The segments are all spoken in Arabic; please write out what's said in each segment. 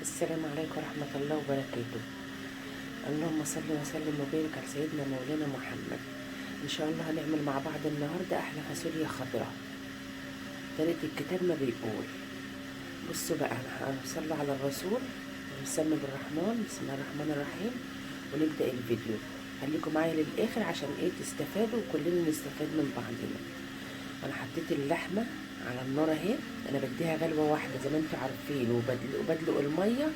السلام عليكم ورحمة الله وبركاته. اللهم صل وسلم وبارك على سيدنا مولانا محمد. ان شاء الله هنعمل مع بعض النهاردة احلى فاصوليا خضراء. طريقة الكتاب ما بيقول. بصوا بقى، انا هصلي على الرسول ونسمي بالرحمن، بسم الله الرحمن الرحيم، ونبدأ الفيديو. خليكم معايا للاخر عشان تستفادوا وكلنا نستفاد من بعضنا. انا حطيت اللحمة على النار اهي، انا بديها غلوة واحدة زي ما انتوا عارفين، وبدلق المية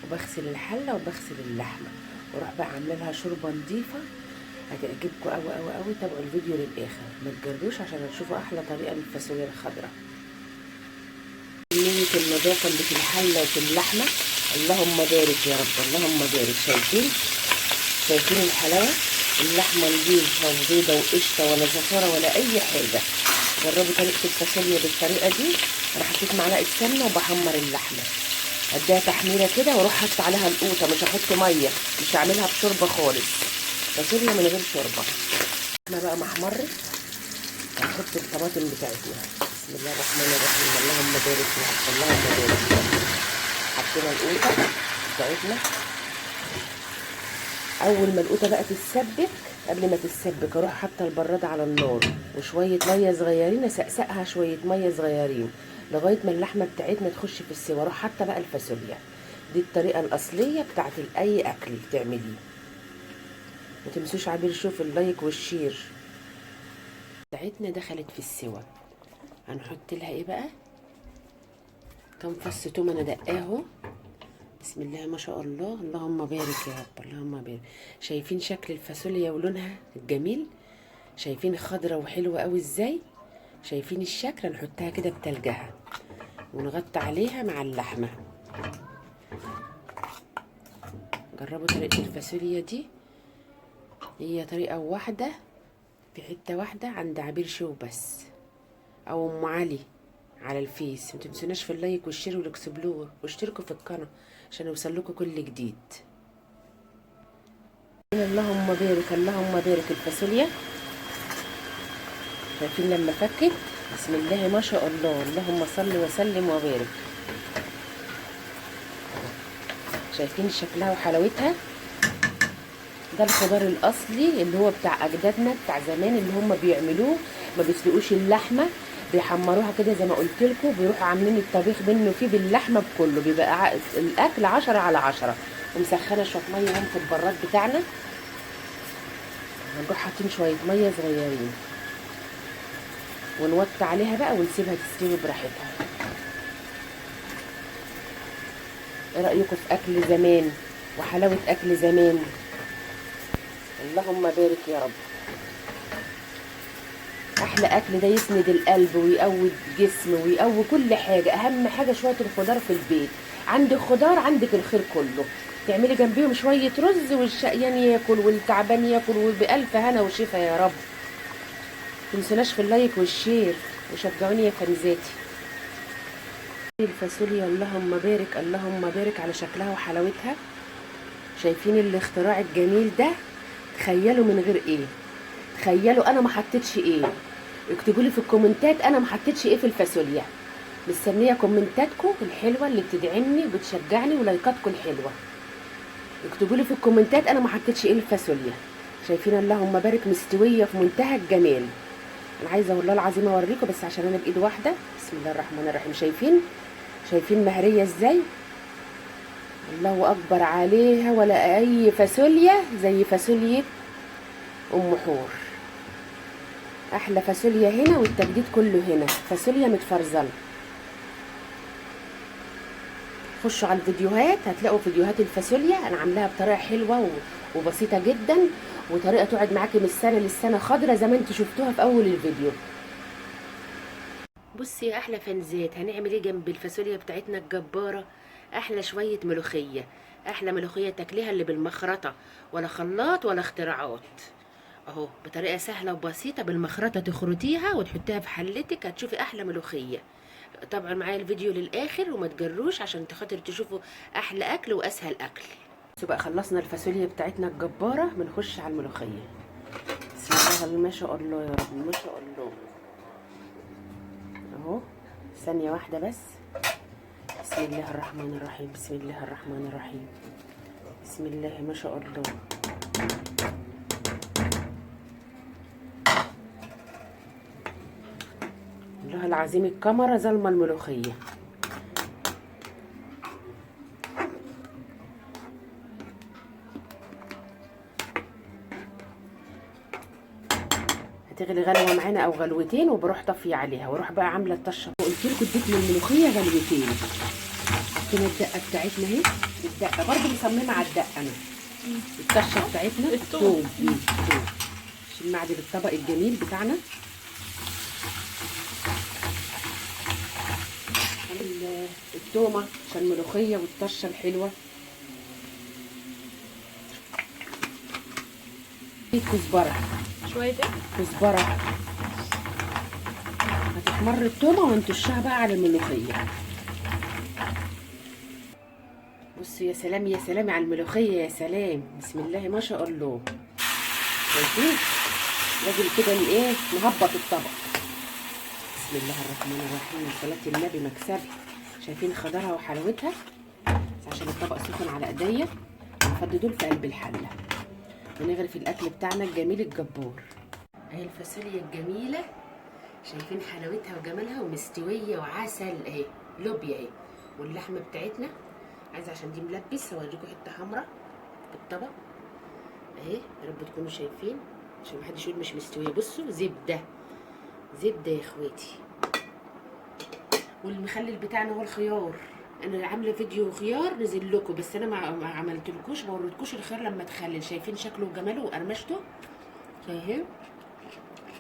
وبغسل الحلة وبغسل اللحمة، واروح بقى عامله لها شوربة نضيفة هتعجبكم قوي قوي قوي. تابعوا الفيديو للاخر ما تجروش عشان تشوفوا احلى طريقة للفاصوليا الخضراء. كمية النظافة اللي في الحلة وفي اللحمة، اللهم بارك يا رب، اللهم بارك. شايفين الحلاوة؟ اللحمة نضيفة وبيضة وقشطة ولا زفارة ولا اي حاجة. جربوا طريقة الفاصوليا بالطريقة دي. انا حطيت معلقة سمنة وبحمر اللحمة، اديها تحميرة كده واروح حط عليها القوطة، مش هحط مية، مش هعملها بشوربة خالص، فاصوليا من غير شوربة. احنا بقى محمرة، هنحط الطماطم بتاعتنا. بسم الله الرحمن الرحيم، اللهم بارك يا رب، اللهم بارك يا رب. حطينا القوطة بتاعتنا. اول ما القوطة بقى تتسبك، قبل ما تتسبك اروح حاطه البراد على النار وشويه ميه صغيرين، اسقسقها شويه ميه صغيرين لغايه ما اللحمه بتاعتنا تخش في السوا. اروح حاطه بقى الفاصوليا. دي الطريقه الاصليه بتاعت اي اكل تعمليه. ما تنسوش عبير شوف اللايك والشير. بتاعتنا دخلت في السوا، هنحط لها ايه بقى؟ كام فص توم انا دقاهو. بسم الله ما شاء الله، اللهم بارك يا رب، اللهم بارك. شايفين شكل الفاصوليا ولونها الجميل؟ شايفين خضرة وحلوة قوي ازاي؟ شايفين الشكل؟ نحطها كده بتلجها ونغطي عليها مع اللحمة. جربوا طريقة الفاصوليا دي، هي طريقة واحدة في حتة واحدة عند عبير شو بس، او ام علي على الفيس. متنسوناش في اللايك والشير والاكسبلور، واشتركوا في القناة عشان يوصلكوا كل جديد. اللهم بارك، اللهم بارك. الفاصوليا شايفين لما فكت؟ بسم الله ما شاء الله، اللهم صل وسلم وبارك. شايفين شكلها وحلاوتها؟ ده الخضار الاصلي اللي هو بتاع اجدادنا بتاع زمان، اللي هم بيعملوه. ما بيسلقوش اللحمه، بيحمروها كده زي ما قلت لكم، بيروحوا عاملين الطبيخ منه فيه باللحمه بكله، بيبقى الاكل 10/10. ومسخنه شويه ميه هم في البراد بتاعنا، هنروح حاطين شويه ميه صغيرين ونوطي عليها بقى ونسيبها تستوي براحتها. ايه رايكم في اكل زمان وحلاوه اكل زمان؟ اللهم بارك يا رب. احلى اكل ده يسند القلب ويقوي الجسم ويقوي كل حاجه. اهم حاجه شويه الخضار في البيت. عندك خضار عندك الخير كله. تعملي جنبيهم شويه رز والشقيان ياكل والتعبان ياكل، وبالف هنا وشفا يا رب. متنسوناش في اللايك والشير وشجعوني يا فانزاتي. الفاصوليا اللهم بارك، اللهم بارك على شكلها وحلاوتها. شايفين الاختراع الجميل ده؟ تخيلوا من غير ايه؟ تخيلوا انا ما حطيتش ايه؟ اكتبوا لي في الكومنتات انا ما حطيتش ايه في الفاصوليا. مستنيه كومنتاتكم الحلوه اللي بتدعمني وبتشجعني ولايكاتكم الحلوه. اكتبوا لي في الكومنتات انا ما حطيتش ايه الفاصوليا. شايفين اللهم بارك مستويه في منتهى الجمال. انا عايزه والله العظيم اوريكم بس عشان انا بايد واحده. بسم الله الرحمن الرحيم. شايفين مهريه ازاي؟ الله اكبر عليها. ولا اي فاصوليا زي فاصوليا ام حور. احلى فاصوليا هنا، والتجديد كله هنا. فاصوليا متفرزنه. خشوا على الفيديوهات هتلاقوا فيديوهات الفاصوليا انا عاملاها بطريقه حلوه وبسيطه جدا، وطريقه تقعد معاكي من السنه للسنه خضره زي ما انتوا شفتوها في اول الفيديو. بصي يا احلى فانزات، هنعمل ايه جنب الفاصوليا بتاعتنا الجباره؟ احلى شويه ملوخيه. احلى ملوخيه تاكليها اللي بالمخرطه، ولا خلاط ولا اختراعات. اهو بطريقه سهله وبسيطه، بالمخرطه تخرطيها وتحطيها في حلتك هتشوفي احلى ملوخيه. طبعا معايا الفيديو للاخر وما تجروش عشان خاطر تشوفوا احلى اكل واسهل اكل. بقى خلصنا الفاصوليا بتاعتنا الجباره، بنخش على الملوخيه. بسم الله ما شاء الله يا رب، ما شاء الله. اهو ثانيه واحده بس. بسم الله الرحمن الرحيم، بسم الله الرحمن الرحيم، بسم الله ما شاء الله. والله العظيم الكاميرا ظالمه الملوخيه. هتغلي غلوه معانا او غلوتين وبروح طافيه عليها واروح بقى عامله الطشه. قلت لكم اديت للملوخيه غلوتين. حطينا الدقه بتاعتنا اهي، الدقه برضو مصممه على الدقه انا. الطشه بتاعتنا الثوم، عشان نعدل الطبق الجميل بتاعنا. التومه عشان الملوخيه والطشه الحلوه. كزبره، شويه كزبره. هتحمر التومه ونطشها بقى على الملوخيه. بصوا يا سلام يا سلام على الملوخيه، يا سلام، بسم الله ما شاء الله. شايفين لازم كده ايه نهبط الطبق. بسم الله الرحمن الرحيم، صلاة النبي مكسبي. شايفين خضرها وحلاوتها؟ بس عشان الطبق سخن على ايديا هنفضي دول في قلب الحله ونغرف الاكل بتاعنا الجميل الجبار. اهي الفاصوليا الجميله، شايفين حلاوتها وجمالها ومستويه وعسل اهي، لوبيا اهي. واللحمه بتاعتنا عايزه عشان دي ملبس هوريكم حته حمراء بالطبق اهي، يا رب تكونوا شايفين عشان محدش يقول مش مستويه. بصوا زبده، زبده يا اخواتي. والمخلل بتاعنا هو الخيار. انا عامله فيديو خيار نزل لكم، بس انا ما عملتلكوش، ما وريتكوش الخيار لما تخلل. شايفين شكله وجماله وقرمشته؟ شايفين؟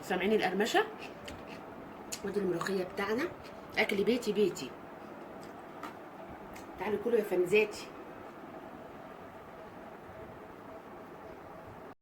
سامعين القرمشه؟ ودي الملوخيه بتاعنا، اكل بيتي بيتي. تعالوا كلوا يا فنزاتي.